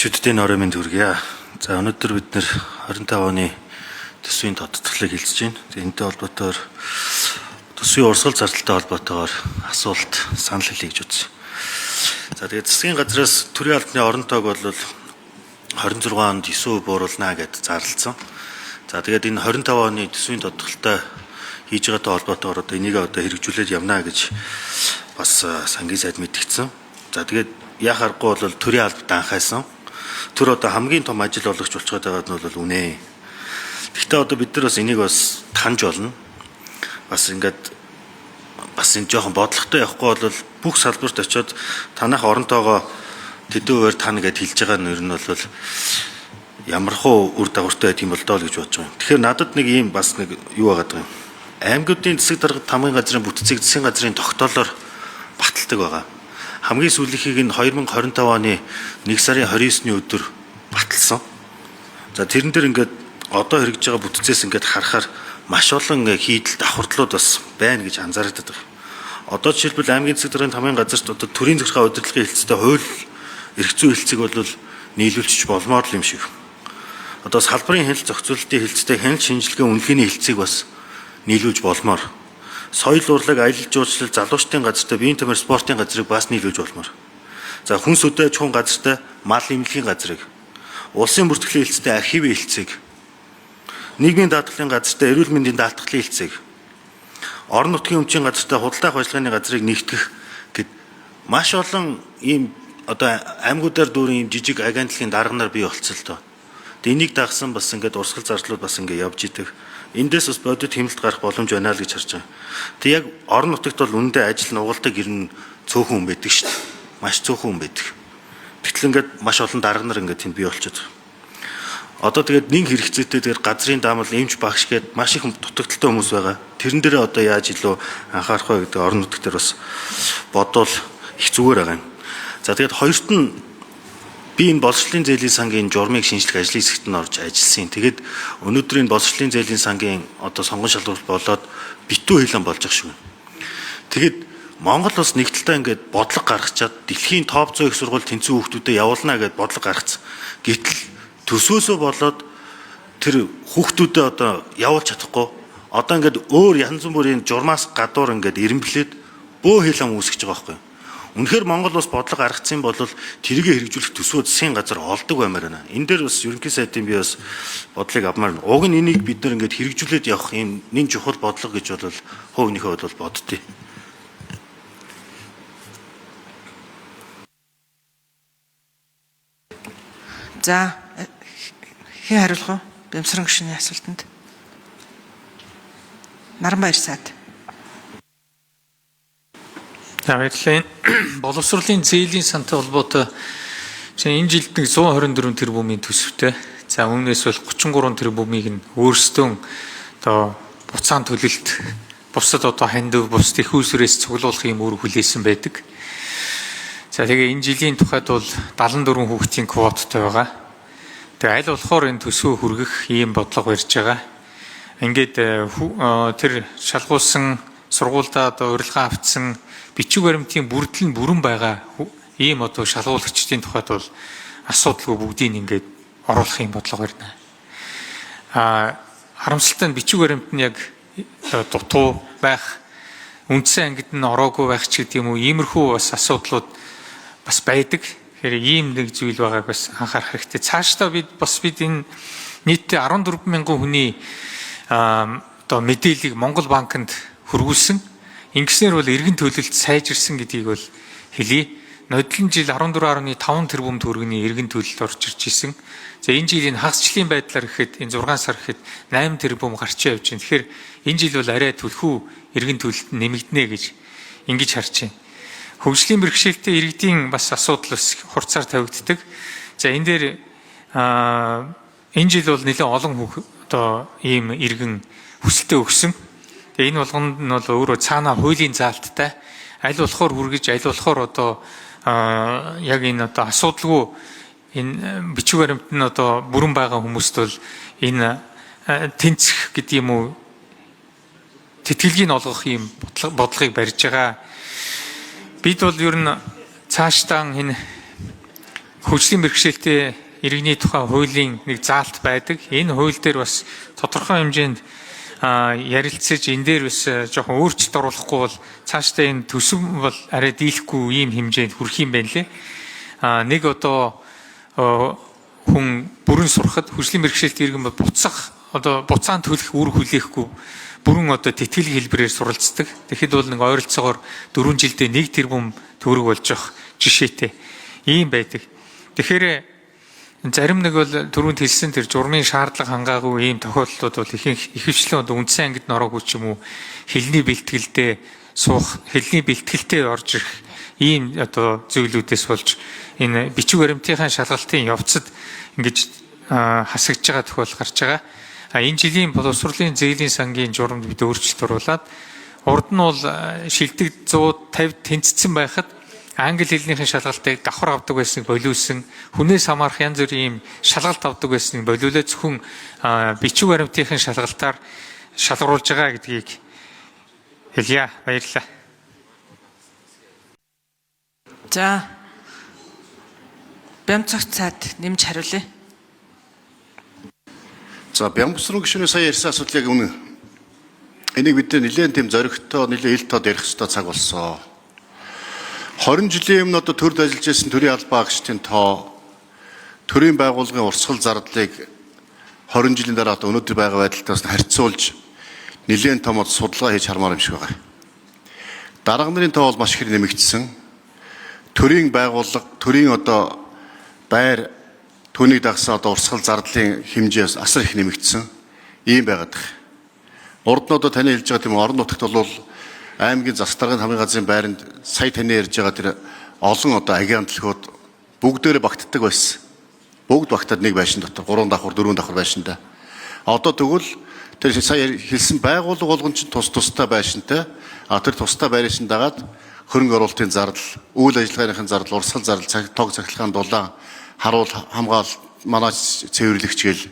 Гишүүдийн оройн төргийа. За өнөөдөр бид нэр 25 оны төсвийн тодтголыг хэлж байна. Энэтэй холбоотойгоор төсвийн урсгал зардалтай холбоотойгоор асуулт санал хэлье гэж үзье. За тэгээд засгийн газраас төрийн албаны орон тоог бол 26 онд 9% бууруулна гэж зарласан. За тэгээд энэ 25 оны төсвийн тодтголтой хийж байгаатай холбоотойгоор энийг хэрэгжүүлээд явна гэж бас сангийн сайд мэдгдсэн. За тэгээд яах аргагүй бол төрийн албад анхаасан. Тэр хамгийн том ажил болгож болчиход байгаад нь бол үнэ. Гэхдээ бид нар бас энийг бас таньж болно. Бас ингээд бас энэ жоохон бодлоготой явахгүй бол бүх салбарт очиод танах оронтойгоо тэдэн хуваар тань гэд хэлж байгаа нь ер нь бол ямархуу үр дагавартай байт юм бол доо л гэж бодож байгаа юм. Тэгэхээр надад нэг ийм бас нэг юу байгаа юм. Аймагуудын засаг даргад хамгийн газрын бүтцийг засгийн газрын тогтоолоор баталдаг байгаа. Хамгийн сүүлийнхийг нь 2025 оны 1 сарын 29-ны өдөр баталсан. За тэрэн дээр ингээд одоо хэрэгжиж байгаа бүтцээс ингээд харахаар маш олон хийдэл давхардлууд бас байна гэж анзаардаг. Одоо жишээлбэл аймгийн засаг даргын хамгийн газарт одоо төрийн захиргаа удирдлагын хэлцтэй хууль эрх зүйн хэлцэг бол нийлүүлчих болмоор л юм шиг. Одоо салбарын хяналт зохицуулалтын хэлцтэй хяналт шинжилгээ үнэлгээний хэлцийг бас нийлүүлж болмоор. Соёл урлаг, аялал жуулчлал, залуучдын газартай биеийн тамир спортын газрыг бас нийлүүлж болмоор. За хүнс үдэ чухал газартай мал эмнэлгийн газрыг, улсын бүртгэлийн хэлцтэй архивын хэлцийг, нийгмийн даатгалын газартай эрүүл мэндийн даатгалын хэлцийг, орон нутгийн өмчийн газартай худалдаа авах газрыг нэгтгэх гэд маш олон ийм аймагуудаар дүүрэн ийм жижиг агентлагийн дарга нар бий болцсон л доо. Энийг дагсан бас ингээд урсгал зардлууд бас ингээд явж идэг. Эндээс бас бодит хэмнэлт гарах боломж байна л гэж харж байгаа. Тэг яг орон нутагт бол үнэндээ ажил нугалдаг ер нь цөөхөн хүн байдаг шүү дээ. Маш цөөхөн хүн байдаг. Гэтэл ингээд маш олон дарга нар ингээд тэнд бий болчиход байгаа. Одоо тэгээд нэг хэрэгцээтэй тэгээд газрын даамал эмч багш гээд маш их дутагдaltaй хүмүүс байгаа. Тэрэн дээрээ одоо яаж илүү анхаарах вэ гэдэг орон нутгт дээр бас бодвол их зүгээр байгаа юм. За тэгээд хоёрт нь би энэ боловсролын зээлийн сангийн журмыг шинжлэх ажлын хэсэгт нь орж ажилласан. Тэгээд өнөөдрийн боловсролын зээлийн сангийн сонгон шалгуулалт болоод битүү хэлэн болж байгаа шүү. Тэгээд Монгол бас нэг талдаа ингээд бодлого гаргачаад дэлхийн топ 100 их сургууль тэнцүү хүүхдүүдэд явуулна гэдээ бодлого гаргацсан. Гэтэл төсөөсөө болоод тэр хүүхдүүдэд явуулж чадахгүй. Одоо ингээд өөр янз бүрийн журмаас гадуур ингээд ирэмблээд бөө хэлэн үүсгэж байгаа байхгүй. Үнэхээр Монгол бас бодлого гаргацсан бол тэрийгэ хэрэгжүүлэх төсвөө засгийн газар олдог баймаар байна. Энэ дээр бас ерөнхий сайдын би бас бодлыг авмаар байна. Уг нь энийг бид нар ингээд хэрэгжүүлээд явах юм нэг чухал бодлого гэж бол хувийнхээ бол боддتي. За хэн хариулах вэ? Бямсран гишүүний асуултанд. Наранбаяр сайд. За баярлалаа. Боловсролын зээлийн сантай холбоотой энэ жилд нэг 124 тэрбумын төсөвтэй. За өмнөөс бол 33 тэрбумыг нь өөрсдөө буцаан төлөлт бусад хандив бус их усрээс цуглуулах юм өөр хүлээсэн байдаг. За тэгээ энэ жилийн тухайд бол 74 хүүхдийн квоттой байгаа. Тэгээ аль болохоор энэ төсвөө хүргэх ийм бодлого барьж байгаа. Ингээд тэр шалгуулсан сургуультай урилга авцсан бичиг баримтын бүрдэл нь бүрэн байгаа ийм шалгуулагчдын тухайд бол асуудалгүй бүгдийг ингээд оруулах юм бодлого барьна. Харамсалтай нь бичиг баримт нь яг дутуу байх, үндсэн ангид нь ороогүй байх ч гэдэг юм уу, иймэрхүү бас асуудлууд бас байдаг. Тэгэхээр ийм нэг зүйл байгааг бас анхаарах хэрэгтэй. Цаашдаа бид энэ нийтдээ 14 мянган хүний мэдээллийг Монгол банкнд хөрвүүлсэн. Ингэснээр бол эргэн төлөлт сайжирсан гэдгийг бол хэлье. Нодлон жил 14.5 тэрбум төгрөгийн эргэн төлөлт орж ирж исэн. За энэ жилийн хагасчлын байдлаар гэхэд энэ 6 сар гэхэд 8 тэрбум гарч явж байна. Тэгэхээр энэ жил бол арай түлхүү эргэн төлөлт нэмэгдэнэ гэж ингэж харж байна. Хөгжлийн бэрхшээлтэй иргэдийн бас асуудал бас хурцаар тавигддаг. За энэ дээр энэ жил бол нэлээд олон ийм иргэн хүсэлтэд өгсөн. Тэгээ энэ болгонд нь бол өөрөө цаанаа хуулийн заалттай аль болохоор хүргэж аль болохоор яг энэ асуудалгүй энэ бичиг баримт нь бүрэн байгаа хүмүүст бол энэ тэнцэх гэдэг юм уу тэтгэлгийг олгох ийм бодлогыг барьж байгаа. Бид бол ер нь цаашдаа энэ хөгжлийн бэрхшээлтэй иргэний тухай хуулийн нэг заалт байдаг. Энэ хууль дээр бас тодорхой хэмжээнд ярилцаж энэ дээр бас жоохон өөрчлөлт оруулахгүй бол цаашдаа энэ төсөв бол арай дийлэхгүй ийм хэмжээнд хүрэх юм байна лээ. Нэг одоо хүн бүрэн сурахад хөгжлийн бэрхшээлтэй иргэн буцах одоо буцаан төлөх үр хүлээхгүй бүрэн одоо тэтгэлэг хэлбэрээр суралцдаг. Тэгэхэд бол нэг ойролцоогоор 4 жилдээ 1 тэрбум төгрөг болж явах жишээтэй ийм байдаг. Тэгэхээр зарим нэг бол түрүүнд хэлсэн тэр журмын шаардлага хангаагүй ийм тохиолдлууд бол ихэвчлэн одоо үндсэн ангид нороогүй ч юм уу хэлний бэлтгэлдээ суух, хэлний бэлтгэлтэй орж ирэх ийм одоо зүйлүүдээс болж энэ бичиг баримтынхаа шалгалтын явцад ингэж хасагдж байгаа тохиол гарч байгаа. Энэ жилийн боловсролын зээлийн сангийн журамд бид өөрчлөлт оруулаад урд нь бол шилдэг 150 тэнцсэн байхад англи хэлнийхэн шалгалтыг давхар авдаг байсан болиулсан, хүнээс хамаарах янз бүрийн шалгалт авдаг байсан болиулаад зөвхөн бичиг баримтынхын шалгалтаар шалгаруулж байгаа гэдгийг хэлье. Баярлалаа. За. Бямцагт цаад нэмж хариулъя. За Бямбсрын гишүүний сая ярьсан асуудал яг үнэн. Энийг бид нэлээд тийм зоригтой, нэлээд ил тод ярих хэрэгтэй цаг болсон. 20 жилийн өмнө одоо төрд ажиллаж байсан төрийн албаа агчдын тоо төрийн байгууллагын урсгал зардлыг 20 жилийн дараа одоо өнөөдөр байгаа байдалтаас харьцуулж нэлээд том судалгаа хийж хармаар юм шиг байна. Дарга нарын тоо бол маш их нэмэгдсэн. Төрийн байгууллага, төрийн одоо байр түүнийг дагсан одоо урсгал зардлын хэмжээс асар их нэмэгдсэн. Ийм байгаад байна. Урд нь одоо таны хэлж байгаа тийм орон нутагт бол аймгийн засаг даргын хамгийн газрын байранд сая таны ярьж байгаа тэр олон одоо агийн хамтлагууд бүгдээрээ багтдаг байсан. Бүгд багтаад нэг байшин дотор 3 давхар 4 давхар байшинтай. Одоо тэгвэл тэр сая хэлсэн байгууллага болгон ч тустай байшинтай. Тэр тустай байршин дагаад хөрөнгө оруулалтын зардал, үйл ажиллагааныхын зардал, урсгал зардал, тог цахилгаан дулаан, харуул хамгаалалт, манай цэвэрлэгч гэл